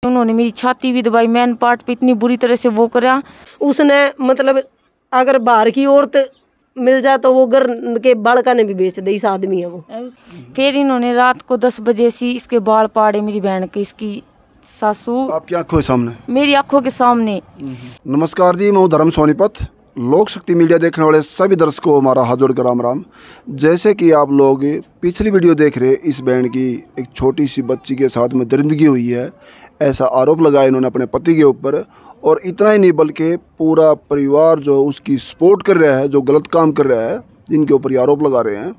उन्होंने मेरी छाती भी दबाई, मैन पार्ट पे इतनी बुरी तरह से वो करा। उसने मतलब अगर बाहर की औरत मिल जाए तो वो घर के बालका ने भी बेच दे, इस आदमी है वो। फिर इन्होंने रात को 10 बजे से इसके बाल पाड़े मेरी बहन के, इसकी सासू आपकी आंखों के सामने, मेरी आंखों के सामने। नमस्कार जी, मैं हूं धर्म सोनीपत। लोक शक्ति मीडिया देखने वाले सभी दर्शकों को हमारा हाथ जोड़कर राम राम। जैसे कि आप लोग पिछली वीडियो देख रहे, इस बहन की एक छोटी सी बच्ची के साथ में दरिंदगी हुई है, ऐसा आरोप लगाया इन्होंने अपने पति के ऊपर। और इतना ही नहीं बल्कि पूरा परिवार जो उसकी सपोर्ट कर रहा है, जो गलत काम कर रहा है, जिनके ऊपर ये आरोप लगा रहे हैं।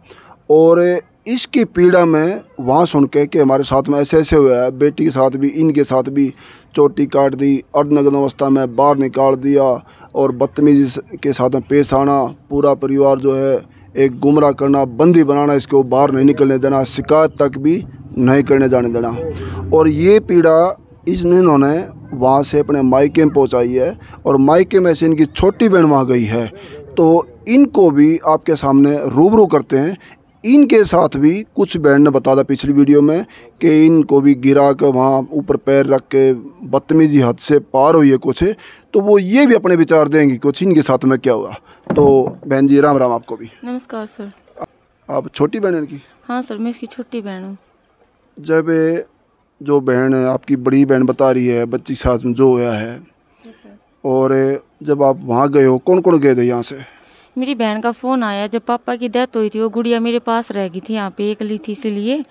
और इसकी पीड़ा में वहाँ सुन के कि हमारे साथ में ऐसे ऐसे हुआ है, बेटी के साथ भी, इनके साथ भी चोटी काट दी, अर्धनग्न अवस्था में बाहर निकाल दिया और बदतमीजी के साथ में पेश आना, पूरा परिवार जो है एक गुमराह करना, बंदी बनाना, इसको बाहर नहीं निकलने देना, शिकायत तक भी नहीं करने जाने देना। और ये पीड़ा इन्होंने वहाँ से अपने मायके में पहुँचाई है और मायके में से इनकी छोटी बहन वहाँ गई है। तो इनको भी आपके सामने रूबरू करते हैं। इनके साथ भी कुछ बहन ने बताया पिछली वीडियो में कि इनको भी गिरा कर वहाँ ऊपर पैर रख के बदतमीजी हद से पार हुई है कुछ, तो वो ये भी अपने विचार देंगी कुछ इनके साथ में क्या हुआ। तो बहन जी राम राम आपको भी। नमस्कार सर। आप छोटी बहन इनकी? हाँ सर, मैं इसकी छोटी बहन हूँ। जब जो बहन आपकी बड़ी बहन बता रही है बच्ची के साथ में जो हुआ है, और जब आप वहाँ गए हो, कौन कौन गए थे यहाँ से? मेरी बहन का फ़ोन आया जब पापा की डेथ हुई थी। वो गुड़िया मेरे पास रह गई थी, यहाँ पे एकली थी, इसलिए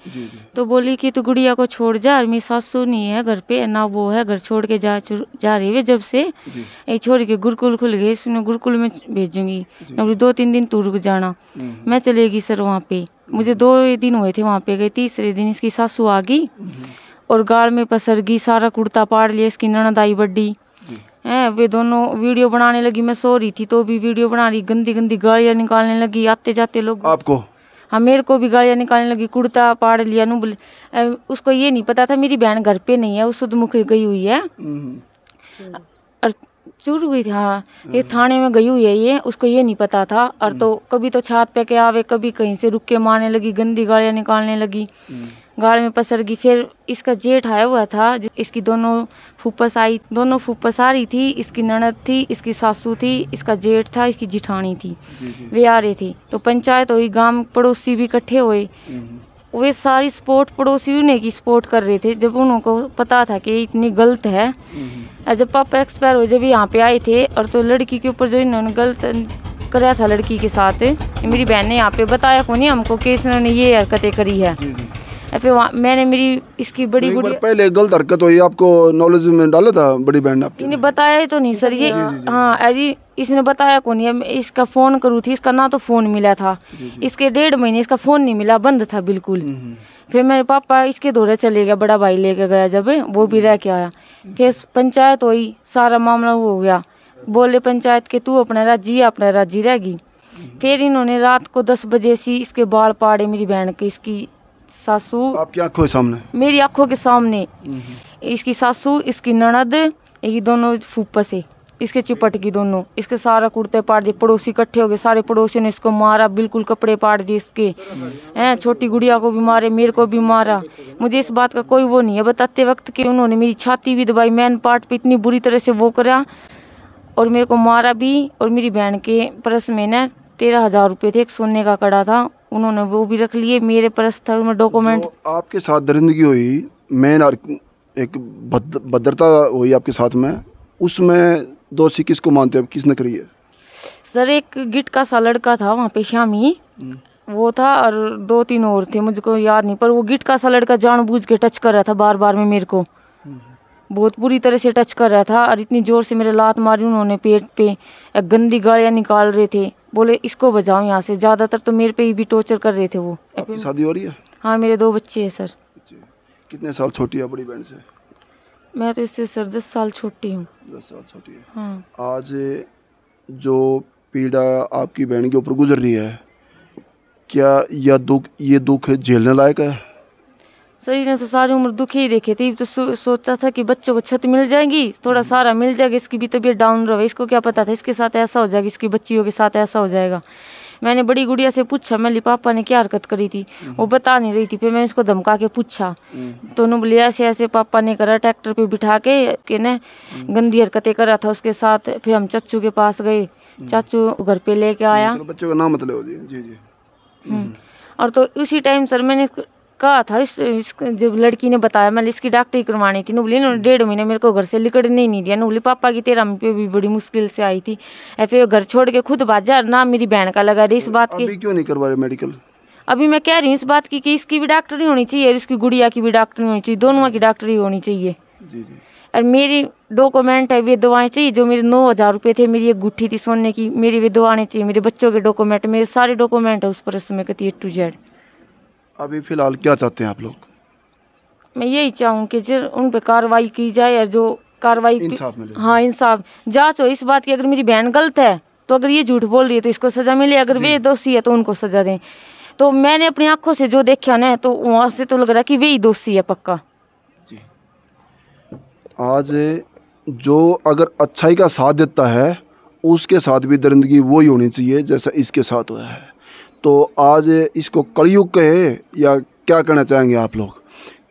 तो बोली कि तू गुड़िया को छोड़ जा, और मेरी सासू नहीं है घर पे ना, वो है घर छोड़ के जा रही है। जब से ये छोड़ के गुरुकुल खुल गए, इसने गुरुकुल में भेजूंगी, 2-3 दिन तू रुक जाना। मैं चलेगी सर वहाँ पे। मुझे 2 दिन हुए थे वहाँ पे गए। तीसरे दिन इसकी सासू आ गई और गाल में पसर गई, सारा कुर्ता पाड़ लिया। इसकी ननद आई बड्डी है, वे दोनों वीडियो बनाने लगी। मैं सो रही थी तो भी वीडियो बना रही, गंदी गंदी गालियाँ निकालने लगी। आते जाते लोग आपको? हाँ, मेरे को भी गालियाँ निकालने लगी, कुर्ता पाड़ लिया। उसको ये नहीं पता था मेरी बहन घर पे नहीं है, वो सुधमुख गई हुई है और चूर गई थी। हाँ, ये थाने में गई हुई है, ये उसको ये नहीं पता था। और तो कभी तो छात पे के आवे, कभी कहीं से रुक के मारने लगी, गंदी गालियाँ निकालने लगी, गाल में पसर गई। फिर इसका जेठ आया हुआ था, इसकी दोनों फूफस आ रही थी। इसकी ननद थी, इसकी सासू थी, इसका जेठ था, इसकी जिठानी थी, वे आ रहे थे। तो पंचायत हुई, गांव पड़ोसी भी इकट्ठे हुए। वे सारी सपोर्ट पड़ोसी उन्हें की सपोर्ट कर रहे थे, जब उनको पता था कि इतनी गलत है। और जब पापा एक्सपायर हुए, जब यहाँ पे आए थे, और तो लड़की के ऊपर जो इन्होंने गलत कराया था लड़की के साथ, मेरी बहन ने यहाँ पे बताया को नहीं हमको कि इन्होंने ये हरकतें करी है। फिर मैंने मेरी इसकी बड़ी गुड़िया, पहले गलत हरकत हुई, आपको नॉलेज में डाला था बड़ी बहन आपकी? इन्हें बताया ही तो नहीं सर ये। हाँ अरे, इसने बताया कौन है। इसका फ़ोन करूँ थी, इसका ना तो फ़ोन मिला था। इसके 1.5 महीने इसका फ़ोन नहीं मिला, बंद था बिल्कुल। फिर मेरे पापा इसके दौरे चले गया, बड़ा भाई लेके गया, जब वो भी रह के आया। फिर पंचायत हुई, सारा मामला वो हो गया। बोले पंचायत के तू अपना राजी रहेगी। फिर इन्होंने रात को 10 बजे से इसके बाल पाड़े मेरी बहन के, इसकी सासू आपकी आंखों के सामने, मेरी आंखों के सामने। इसकी सासू, इसकी ननद, ये दोनों फूफस है, इसके चिपट की दोनों, इसके सारा कुर्ते पाड़ दिए। पड़ोसी इकट्ठे हो गए, सारे पड़ोसियों ने इसको मारा, बिल्कुल कपड़े पाड़ दिए इसके हैं। छोटी गुड़िया को भी मारे, मेरे को भी मारा। मुझे इस बात का कोई वो नहीं है बताते वक्त कि उन्होंने मेरी छाती भी दबाई, मैन पार्ट पे इतनी बुरी तरह से वो करा और मेरे को मारा भी। और मेरी बहन के पर्स में ना 13,000 रुपये थे, एक सोने का कड़ा था, उन्होंने वो भी रख लिए। मेरे पर्स था, उनमें डॉक्यूमेंट। आपके साथ दरिंदगी हुई, मेन एक भद्रता हुई आपके साथ में, उसमें दोषी किसको मानते हैं, किसने करी है? सर एक गिट का सा लड़का था वहाँ पे, शामी वो था, और 2-3 और थे, मुझको याद नहीं। पर वो गिट का सा लड़का जानबूझ के टच कर रहा था बार बार में, मेरे को बहुत बुरी तरह से टच कर रहा था। और इतनी जोर से मेरे लात मारी उन्होंने पेट पे, गंदी गालियाँ निकाल रहे थे। बोले इसको बजाओ यहाँ से। ज़्यादातर तो मेरे पे ही भी टॉर्चर कर रहे थे वो। आपकी शादी हो रही है? हाँ, मेरे 2 बच्चे हैं सर। कितने साल छोटी है बड़ी बहन से? मैं तो इससे सर 10 साल छोटी हूँ। 10 साल छोटी है। हाँ। आज जो पीड़ा आपकी बहन के ऊपर गुजर रही है, क्या यह ये दुख झेलने लायक है? सही ने तो सारी उम्र दुखी ही देखे थे, तो सोचा था कि बच्चों को छत मिल जाएगी, थोड़ा सारा मिल जाएगा, इसकी भी तबीयत डाउन रहे। इसको क्या पता था इसके साथ ऐसा हो जाएगा, इसकी बच्चियों के साथ ऐसा हो जाएगा। मैंने बड़ी गुड़िया से पूछा, मैंने पापा ने क्या हरकत करी थी, वो बता नहीं रही थी। फिर मैंने उसको धमका के पूछा तो उन्होंने बोले ऐसे ऐसे पापा ने करा, ट्रैक्टर पे बिठा के ना गंदी हरकतें करा था उसके साथ। फिर हम चाचू के पास गए, चाचू घर पे लेके आया। बच्चों का नाम मतलब जी जी। और तो उसी टाइम सर मैंने कहा था इस जब लड़की ने बताया, मैं इसकी डॉक्टरी करवानी थी, बोली 1.5 महीने मेरे को घर से निकलने ही नहीं दिया। बोली पापा की 13 पे भी बड़ी मुश्किल से आई थी, फिर घर छोड़ के खुद भाग जा, नाम मेरी बहन का लगा दे। इस बात की अभी क्यों नहीं करवा रहे मेडिकल? अभी मैं कह रही हूँ इस बात की कि इसकी भी डॉक्टरी होनी चाहिए और इसकी गुड़िया की भी डॉक्टरी होनी चाहिए, दोनों की डॉक्टरी होनी चाहिए। जी जी। और मेरी डॉक्यूमेंट है, वे दवाएं चाहिए। जो मेरे 9,000 रुपये थे, मेरी एक गुट्ठी थी सोने की, मेरी वे दवाएं चाहिए, मेरे बच्चों के डॉक्यूमेंट, मेरे सारे डॉक्यूमेंट है उस पर, उसमें कहती A to Z। अभी फिलहाल क्या चाहते हैं आप लोग? मैं यही चाहूँ कि उन पे कार्रवाई की जाए और जो कार्रवाई इंसाफ मिले। हाँ इंसाफ, जांच हो इस बात की। अगर मेरी बहन गलत है तो अगर ये झूठ बोल रही है तो इसको सजा मिले, अगर वे दोषी है तो उनको सजा दें। तो मैंने अपनी आंखों से जो देखा ना, तो वहाँ से तो लग रहा कि वे ही दोषी है पक्का। जी। आज जो अगर अच्छाई का साथ देता है उसके साथ भी दरिंदगी वही होनी चाहिए जैसा इसके साथ हुआ है। तो आज इसको कलयुग कहे या क्या कहना चाहेंगे आप लोग?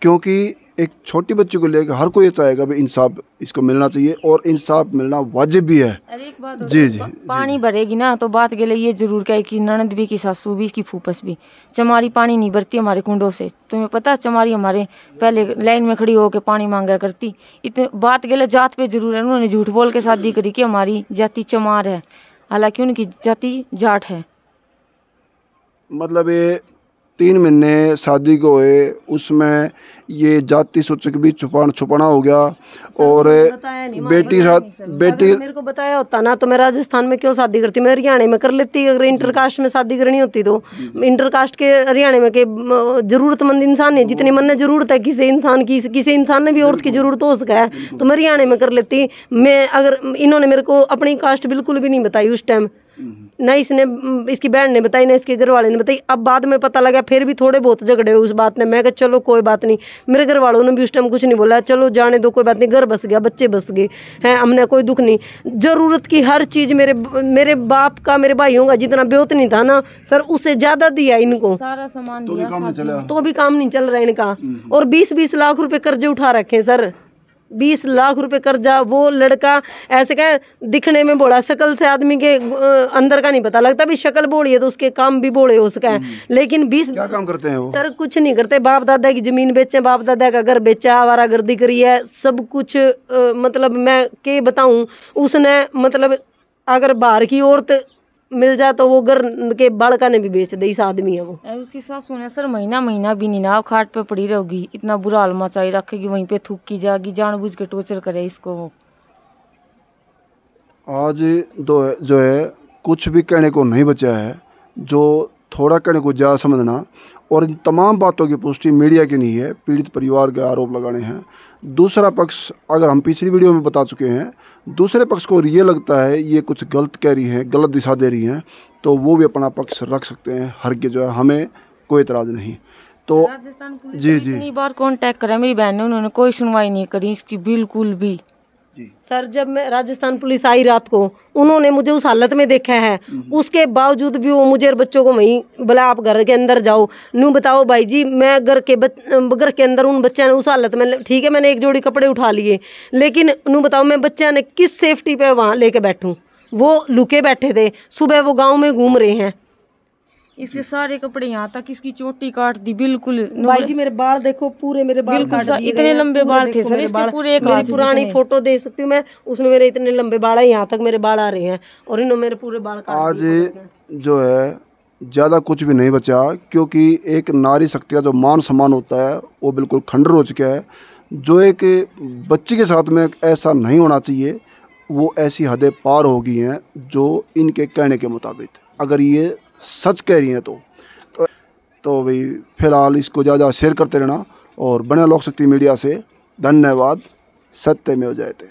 क्योंकि एक छोटी बच्ची को लेकर हर कोई ये चाहेगा भी इंसाफ इसको मिलना चाहिए और इंसाफ मिलना वाजिब भी है। अरे एक बात जी जी। पानी भरेगी ना तो बात के लिए ये जरूर कहे कि ननद भी की सासू भी की फूफस भी, चमारी पानी नहीं भरती हमारे कुंडों से। तुम्हें पता चमारी हमारे पहले लाइन में खड़ी होकर पानी मांगा करती। इतने बात के लिए जात पे जरूर है, उन्होंने झूठ बोल के शादी करी कि हमारी जाति चमार है, हालांकि उनकी जाति जाट है। मतलब ये 3 महीने शादी को हुए, उसमें ये जाति सूचक भी छुपाना हो गया। और बेटी साथ बेटी मेरे को बताया होता ना तो मैं राजस्थान में क्यों शादी करती, मैं हरियाणा में कर लेती। अगर इंटरकास्ट में शादी करनी होती तो इंटरकास्ट के हरियाणा में के जरूरतमंद इंसान है, जितनी मन जरूरत है किसी इंसान की, किसी इंसान ने भी औरत की जरूरत हो सका है तो मैं हरियाणा में कर लेती। मैं अगर इन्होंने मेरे को अपनी कास्ट बिल्कुल भी नहीं बताई उस टाइम, ना इसने इसकी बहन ने बताई ना इसके घर वाले ने बताई। अब बाद में पता लगा, फिर भी थोड़े बहुत झगड़े उस बात ने। मैं कहा चलो कोई बात नहीं, मेरे घर वालों ने भी उस टाइम कुछ नहीं बोला, चलो जाने दो कोई बात नहीं, घर बस गया, बच्चे बस गए हैं, हमने कोई दुख नहीं। जरूरत की हर चीज़ मेरे बाप का, मेरे भाइयों का जितना ब्योत नहीं था ना सर, उससे ज़्यादा दिया इनको, सारा सामान तो भी काम नहीं चला, तो भी काम नहीं चल रहा है इनका। और 20-20 लाख रुपए कर्जे उठा रखे हैं सर, 20 लाख रुपए कर्जा। वो लड़का ऐसे क्या दिखने में बोला, शकल से आदमी के अंदर का नहीं पता लगता। भी शक्ल बोड़ी है तो उसके काम भी बोड़े हो सका है। लेकिन 20 क्या काम करते हैं वो? सर कुछ नहीं करते, बाप दादा की जमीन बेचे, बाप दादा का घर बेचा, आवारागर्दी करी है, सब कुछ। मतलब मैं के बताऊं, उसने मतलब अगर बाहर की औरत मिल जाए तो वो घर के बाड़का ने भी बेच दे, इस आदमी है वो। और उसकी सासू ने सर महीना भी नहीं ना खाट पे पड़ी रहोगी, इतना बुरा हाल मचाई रखेगी, वहीं पे थूक की जाएगी, जानबूझ के टॉर्चर करे इसको वो। आज जो है कुछ भी कहने को नहीं बचा है, जो थोड़ा कहने को ज़्यादा समझना। और इन तमाम बातों की पुष्टि मीडिया की नहीं है, पीड़ित परिवार के आरोप लगाने हैं। दूसरा पक्ष, अगर हम पिछली वीडियो में बता चुके हैं, दूसरे पक्ष को ये लगता है ये कुछ गलत कह रही हैं, गलत दिशा दे रही हैं, तो वो भी अपना पक्ष रख सकते हैं। हर के जो है हमें कोई एतराज़ नहीं। तो राजस्थान पुलिस जी ने जी इतनी बार कांटेक्ट करा मेरी बहन ने, उन्होंने कोई सुनवाई नहीं करी इसकी बिल्कुल भी। सर जब मैं राजस्थान पुलिस आई रात को, उन्होंने मुझे उस हालत में देखा है, उसके बावजूद भी वो मुझे और बच्चों को वहीं बोला आप घर के अंदर जाओ। नू बताओ भाई जी, मैं घर के अंदर उन बच्चे ने उस हालत में, ठीक है मैंने एक जोड़ी कपड़े उठा लिए, लेकिन नू बताओ मैं बच्चे ने किस सेफ्टी पे वहाँ लेके बैठूँ? वो लुके बैठे थे, सुबह वो गाँव में घूम रहे हैं। इसके सारे कपड़े यहाँ तक इसकी चोटी काट दी बिल्कुल। भाई जी मेरे बाल देखो, पूरे मेरे बाल काट दिए, इतने लंबे बाल थे सर इसके पूरे। एक मेरी पुरानी फोटो दे सकती हूँ मैं, उसमें मेरे इतने लंबे बाल है, यहाँ तक मेरे बाल आ रहे हैं और इन्होंने मेरे पूरे बाल काट आज जो है ज़्यादा कुछ भी नहीं बचा, क्योंकि एक नारी शक्ति का जो मान सम्मान होता है वो बिल्कुल खंडर हो चुका है। जो एक बच्ची के साथ में ऐसा नहीं होना चाहिए, वो ऐसी हदें पार हो गई हैं जो इनके कहने के मुताबिक, अगर ये सच कह रही हैं तो भाई फिलहाल इसको ज़्यादा शेयर करते रहना और बने लोक शक्ति मीडिया से। धन्यवाद। सत्यमेव जयते।